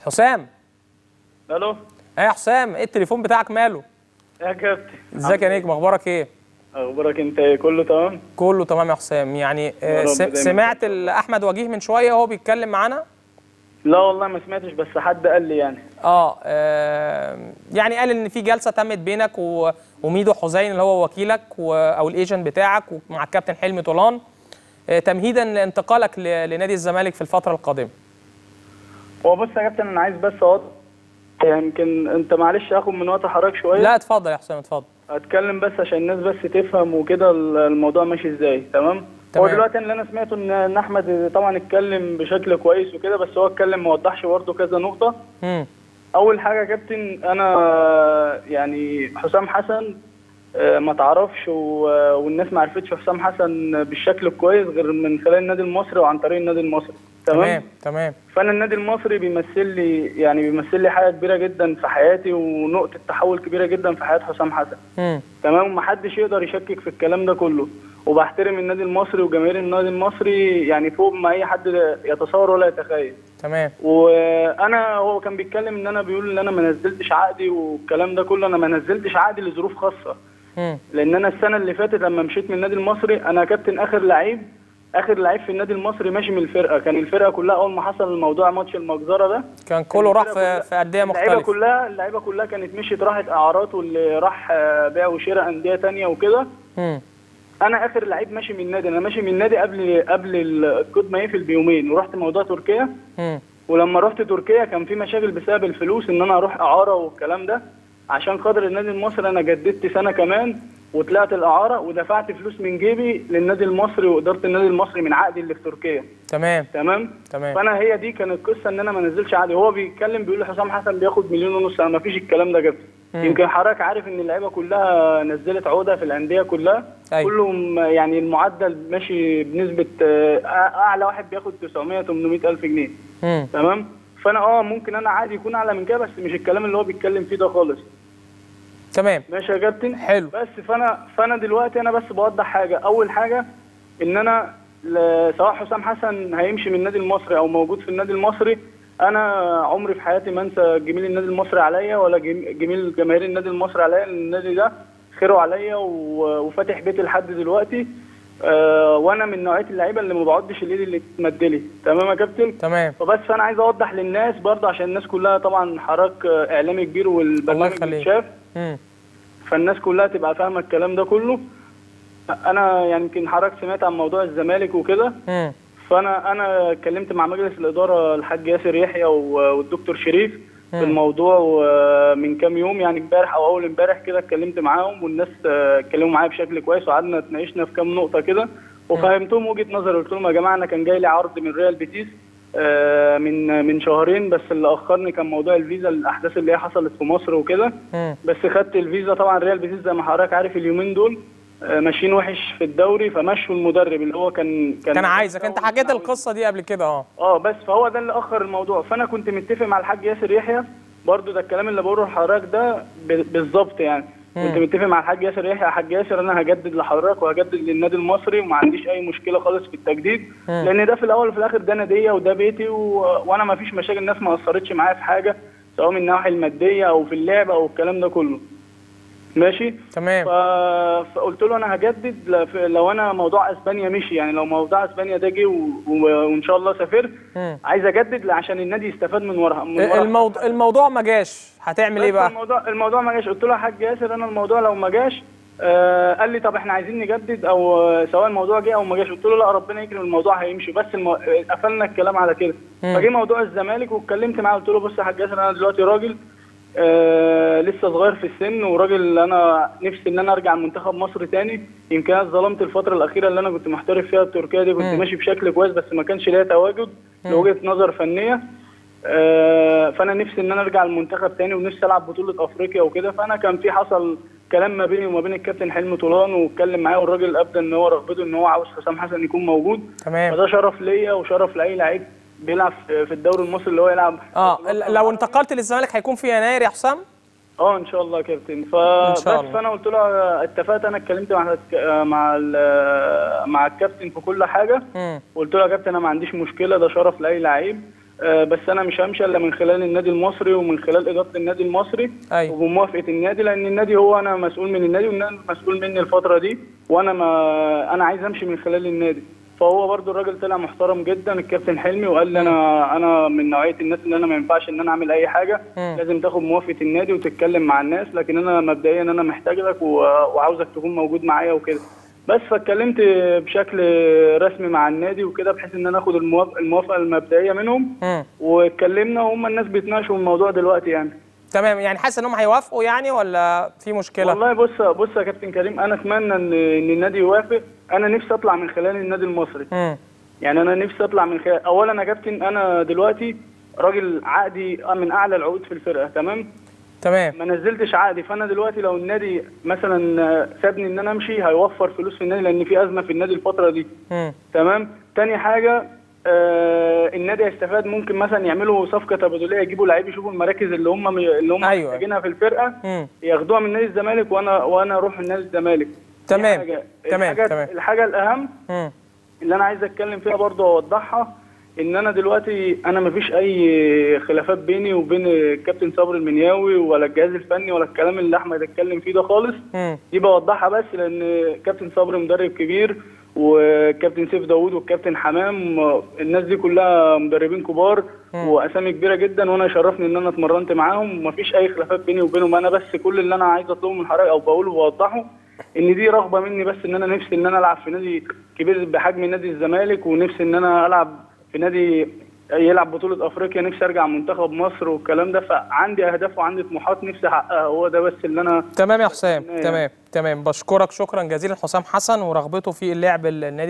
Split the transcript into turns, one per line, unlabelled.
حسام.
الو.
ايه يا حسام، ايه التليفون بتاعك ماله؟
يا كابتن
ازيك يا نجم، اخبارك ايه؟
اخبارك انت ايه؟ كله تمام؟
كله تمام يا حسام. يعني
يا رب دايما.
سمعت احمد وجيه من شويه وهو بيتكلم معانا؟
لا والله ما سمعتش، بس حد قال لي يعني.
يعني قال ان في جلسه تمت بينك وميدو حسين اللي هو وكيلك او الايجنت بتاعك ومع الكابتن حلمي طولان تمهيدا لانتقالك لنادي الزمالك في الفتره القادمه.
هو بص يا كابتن، انا عايز بس اوضح، يمكن انت معلش اخد من وقت حضرتك شويه.
لا اتفضل يا حسام اتفضل.
اتكلم بس عشان الناس بس تفهم وكده الموضوع ماشي ازاي. تمام. هو دلوقتي اللي انا سمعته ان احمد طبعا اتكلم بشكل كويس وكده، بس هو اتكلم ما وضحش برضه كذا نقطه. اول حاجه يا كابتن، انا يعني حسام حسن ما تعرفش والناس ما عرفتش حسام حسن بالشكل الكويس غير من خلال النادي المصري وعن طريق النادي المصري.
تمام.
فانا النادي المصري بيمثل لي حاجه كبيره جدا في حياتي ونقطه تحول كبيره جدا في حياه حسام حسن. تمام. ومحدش يقدر يشكك في الكلام ده كله، وبحترم النادي المصري وجماهير النادي المصري يعني فوق ما اي حد يتصور ولا يتخيل.
تمام.
هو كان بيتكلم ان انا بيقول ان انا ما نزلتش عقدي والكلام ده كله. انا ما نزلتش عقدي لظروف خاصه. لان انا السنه اللي فاتت لما مشيت من النادي المصري، انا كابتن اخر لعيب في النادي المصري ماشي من الفرقه. كان الفرقه كلها اول ما حصل الموضوع ماتش المجزره ده
كان كله راح في انديه مختلفه.
اللعيبه كلها كانت مشيت، راحت اعارات، واللي راح بيع وشراء انديه ثانيه وكده. انا اخر لعيب ماشي من النادي. انا ماشي من النادي قبل القيد ما يقفل بيومين، ورحت موضوع تركيا. ولما رحت تركيا كان في مشاكل بسبب الفلوس، ان انا اروح اعاره والكلام ده. عشان خاطر النادي المصري انا جددت سنه كمان وطلعت الاعاره ودفعت فلوس من جيبي للنادي المصري واداره النادي المصري من عقدي اللي في تركيا. تمام. فانا هي دي كانت القصه، ان انا ما نزلش عقدي. هو بيتكلم بيقول لي حسام حسن بياخد 1.5 مليون. انا ما فيش الكلام ده جبت. يمكن حضرتك عارف ان اللعيبه كلها نزلت عقده في الانديه كلها. كلهم يعني المعدل ماشي بنسبه اعلى واحد بياخد 900-800 الف جنيه. تمام. فانا ممكن انا عادي يكون اعلى من كده، بس مش الكلام اللي هو بيتكلم فيه ده خالص.
تمام.
ماشي يا كابتن.
حلو.
بس فانا دلوقتي انا بس بوضح حاجه. اول حاجه ان انا سواء حسام حسن هيمشي من النادي المصري او موجود في النادي المصري، انا عمري في حياتي ما انسى جميل النادي المصري عليا ولا جميل جماهير النادي المصري عليا. النادي ده خيره عليا وفاتح بيتي لحد دلوقتي. وانا من نوعيه اللعيبه اللي ما بقعدش الايد اللي تمدلي. تمام يا كابتن.
تمام.
فانا عايز اوضح للناس برضه عشان الناس كلها، طبعا حضرتك اعلامي كبير والبرنامج بيتشاف، فالناس كلها تبقى فاهمه الكلام ده كله. انا يعني يمكن حضرتك سمعت عن موضوع الزمالك وكده. فانا اتكلمت مع مجلس الاداره الحاج ياسر يحيى والدكتور شريف في الموضوع من كام يوم، يعني امبارح او اول امبارح كده اتكلمت معاهم، والناس اتكلموا معايا بشكل كويس وقعدنا اتناقشنا في كام نقطه كده وفهمتهم وجهه نظري. قلت لهم يا جماعه انا كان جاي لي عرض من ريال بيتيس من شهرين، بس اللي اخرني كان موضوع الفيزا، الاحداث اللي هي حصلت في مصر وكده. بس خدت الفيزا. طبعا ريال بيتيس زي ما حضرتك عارف اليومين دول ماشيين وحش في الدوري، فمشوا المدرب اللي هو كان
عايزك. انت حكيت القصه دي قبل كده.
بس فهو ده اللي اخر الموضوع. فانا كنت متفق مع الحاج ياسر يحيى برضو، ده الكلام اللي بقوله لحضرتك ده بالظبط يعني. كنت متفق مع الحاج ياسر يحيى، يا حاج ياسر انا هجدد لحضرتك وهجدد للنادي المصري وما عنديش اي مشكله خالص في التجديد، لان ده في الاول وفي الاخر ده ناديه وده بيتي وانا ما فيش مشاكل. الناس ما اثرتش معايا في حاجه سواء من الناحيه الماديه او في اللعب او الكلام ده كله. ماشي.
تمام.
فقلت له انا هجدد لو انا موضوع اسبانيا مشي، يعني لو موضوع اسبانيا ده جه وان شاء الله سافرت، عايز اجدد عشان النادي يستفاد من وراها.
الموضوع ما جاش، هتعمل ايه بقى؟
الموضوع ما جاش. قلت له يا حاج ياسر انا الموضوع لو ما جاش، قال لي طب احنا عايزين نجدد او سواء الموضوع جه او ما جاش. قلت له لا ربنا يكرم الموضوع هيمشي، بس قفلنا الكلام على كده. فجه موضوع الزمالك واتكلمت معاه، قلت له بص يا حاج ياسر انا دلوقتي راجل لسه صغير في السن، وراجل انا نفسي ان انا ارجع منتخب مصر تاني. يمكن انا اتظلمت الفتره الاخيره اللي انا كنت محترف فيها في تركيا دي، كنت ماشي بشكل كويس بس ما كانش ليا تواجد لوجهه نظر فنيه. فانا نفسي ان انا ارجع المنتخب تاني ونفسي العب بطوله افريقيا وكده. فانا كان في حصل كلام ما بيني وما بين الكابتن حلمي طولان، واتكلم معاه والراجل ابدى ان هو رغبته ان هو عاوز حسام حسن يكون موجود.
تمام.
فده شرف ليا وشرف لاي لعيب بيلعب في الدوري المصري اللي هو يلعب.
لو انتقلت للزمالك هيكون في يناير يا حسام؟
ان شاء الله يا كابتن. فانا قلت له اتفقت. انا اتكلمت مع الكابتن في كل حاجه. قلت له يا كابتن انا ما عنديش مشكله، ده شرف لاي لعيب. بس انا مش همشي الا من خلال النادي المصري ومن خلال اداره النادي المصري.
أيوة.
وبموافقه النادي، لان النادي هو انا مسؤول من النادي والنادي مسؤول مني الفتره دي، وانا ما انا عايز امشي من خلال النادي. فهو برضو الراجل طلع محترم جدا الكابتن حلمي، وقال لي انا من نوعيه الناس اللي انا ما ينفعش ان انا اعمل اي حاجه، لازم تاخد موافقه النادي وتتكلم مع الناس، لكن انا مبدئيا انا محتاج لك وعاوزك تكون موجود معايا وكده. بس فاتكلمت بشكل رسمي مع النادي وكده، بحيث ان انا اخد الموافقه المبدئيه منهم، واتكلمنا وهم الناس بيتناقشوا الموضوع دلوقتي يعني.
تمام، يعني حاسس انهم هيوافقوا يعني ولا في مشكله؟
والله بص يا كابتن كريم، انا اتمنى ان النادي يوافق. انا نفسي اطلع من خلال النادي المصري. يعني انا نفسي اطلع من خلال، اولا يا كابتن انا دلوقتي راجل عقدي من اعلى العقود في الفرقه، تمام؟ ما نزلتش عقدي، فانا دلوقتي لو النادي مثلا سابني ان انا امشي هيوفر فلوس في النادي، لان في ازمه في النادي الفتره دي. تمام. تاني حاجه النادي هيستفاد، ممكن مثلا يعملوا صفقه تبادليه، يجيبوا لعيب يشوفوا المراكز اللي هم محتاجينها في الفرقه، ياخدوها من نادي الزمالك وانا اروح لنادي الزمالك.
تمام.
الحاجه الاهم اللي انا عايز اتكلم فيها برضه واوضحها، ان انا دلوقتي انا مفيش اي خلافات بيني وبين الكابتن صبري المنياوي ولا الجهاز الفني ولا الكلام اللي احمد اتكلم فيه ده خالص. دي بوضحها بس لان كابتن صبري مدرب كبير، والكابتن سيف داوود والكابتن حمام، الناس دي كلها مدربين كبار واسامي كبيره جدا، وانا يشرفني ان انا اتمرنت معاهم، ومفيش اي خلافات بيني وبينهم. انا بس كل اللي انا عايز اطلبه من حضرتك او بقوله وبوضحه، ان دي رغبه مني بس، ان انا نفسي ان انا العب في نادي كبير بحجم نادي الزمالك، ونفسي ان انا العب في نادي يلعب بطوله افريقيا، نفسي ارجع منتخب مصر والكلام ده. فعندي اهداف وعندي طموحات نفسي احققها، هو ده بس اللي انا.
تمام يا حسام. تمام. بشكرك شكرا جزيلا حسام حسن، ورغبته في اللعب النادي